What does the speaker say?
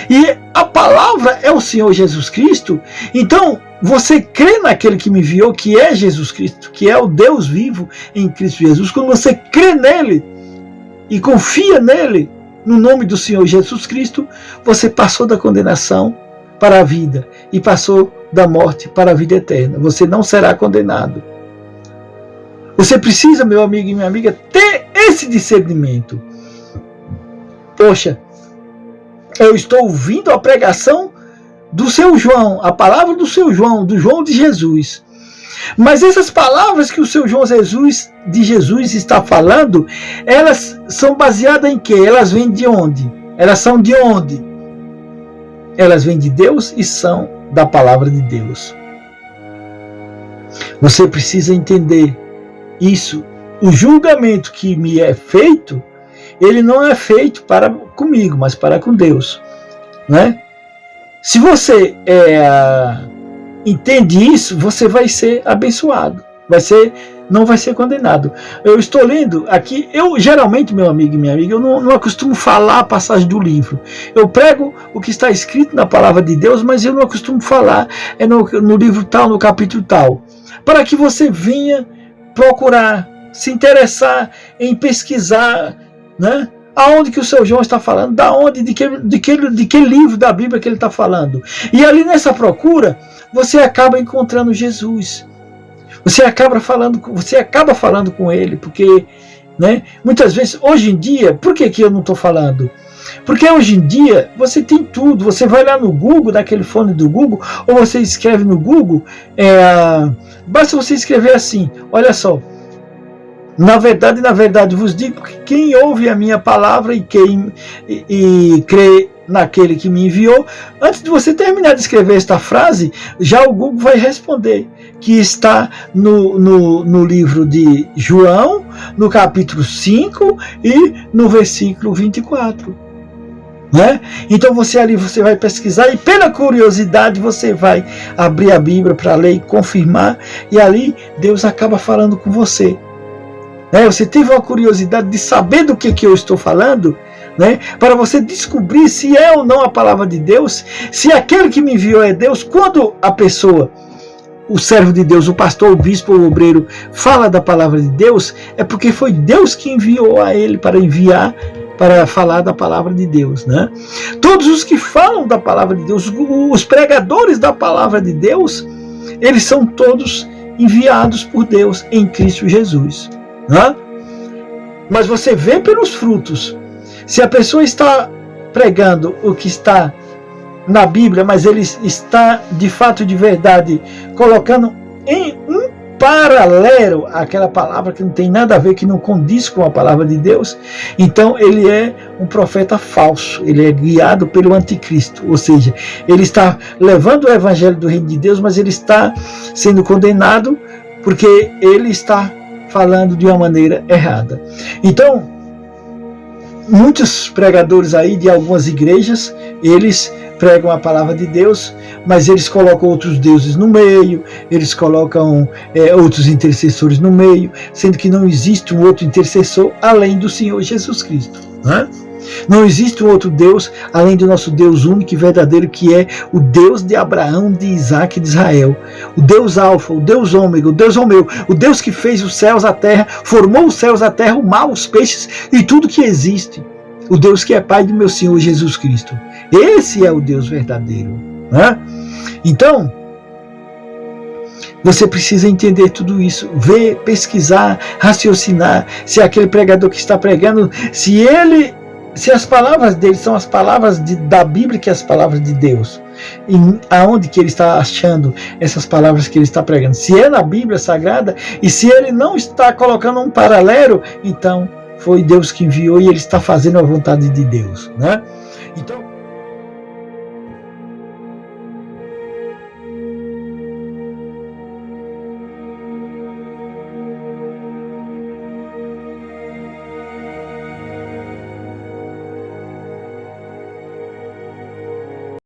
e a palavra é o Senhor Jesus Cristo, então você crê naquele que me enviou, que é Jesus Cristo, que é o Deus vivo em Cristo Jesus. Quando você crê nele e confia nele, no nome do Senhor Jesus Cristo, você passou da condenação para a vida e passou da morte para a vida eterna. Você não será condenado. Você precisa, meu amigo e minha amiga, ter esse discernimento. Poxa, eu estou ouvindo a pregação do seu João, a palavra do seu João, do João de Jesus. Mas essas palavras que o seu João de Jesus está falando, elas são baseadas em quê? Elas vêm de onde? Elas são de onde? Elas vêm de Deus e são da palavra de Deus. Você precisa entender isso. O julgamento que me é feito, ele não é feito para comigo, mas para com Deus, né? Se você entende isso, você vai ser abençoado, não vai ser condenado. Eu estou lendo aqui, eu geralmente, meu amigo e minha amiga, eu não acostumo falar a passagem do livro. Eu prego o que está escrito na palavra de Deus, mas eu não acostumo falar no livro tal, no capítulo tal, para que você venha procurar, se interessar em pesquisar, né? Aonde que o seu João está falando, de que livro da Bíblia que ele está falando. E ali nessa procura, você acaba encontrando Jesus. Você acaba falando com ele, porque, né, muitas vezes, hoje em dia, por que eu não estou falando? Porque hoje em dia, você tem tudo. Você vai lá no Google, naquele fone do Google, ou você escreve no Google, basta você escrever assim, olha só, na verdade vos digo que quem ouve a minha palavra e crê naquele que me enviou, antes de você terminar de escrever esta frase, já o Google vai responder, que está no livro de João, no capítulo 5 e no versículo 24. Né? Então você vai pesquisar e pela curiosidade você vai abrir a Bíblia para ler e confirmar, e ali Deus acaba falando com você. Você teve uma curiosidade de saber do que eu estou falando, né? Para você descobrir se é ou não a palavra de Deus, se aquele que me enviou é Deus. Quando a pessoa, o servo de Deus, o pastor, o bispo, o obreiro, fala da palavra de Deus, é porque foi Deus que enviou a ele para falar da palavra de Deus, né? Todos os que falam da palavra de Deus, os pregadores da palavra de Deus, eles são todos enviados por Deus em Cristo Jesus. Né? Mas você vê pelos frutos. Se a pessoa está pregando o que está na Bíblia, mas ele está de fato, de verdade, colocando em um paralelo àquela palavra que não tem nada a ver, que não condiz com a palavra de Deus, então ele é um profeta falso, ele é guiado pelo anticristo, ou seja, ele está levando o evangelho do reino de Deus, mas ele está sendo condenado porque ele está falando de uma maneira errada. Então, muitos pregadores aí de algumas igrejas, eles pregam a palavra de Deus, mas eles colocam outros deuses no meio, eles colocam outros intercessores no meio, sendo que não existe um outro intercessor além do Senhor Jesus Cristo, né? Não existe um outro Deus além do nosso Deus único e verdadeiro, que é o Deus de Abraão, de Isaac e de Israel. O Deus Alfa, o Deus Ômega, o Deus Omeu, o Deus que fez os céus, a terra, formou os céus, a terra, o mar, os peixes e tudo que existe. O Deus que é Pai do meu Senhor Jesus Cristo. Esse é o Deus verdadeiro, né? Então, você precisa entender tudo isso, ver, pesquisar, raciocinar, se aquele pregador que está pregando, se as palavras dele são as palavras da Bíblia, que é as palavras de Deus, e aonde que ele está achando essas palavras que ele está pregando, se é na Bíblia Sagrada, e se ele não está colocando um paralelo, então foi Deus que enviou e ele está fazendo a vontade de Deus, né? Então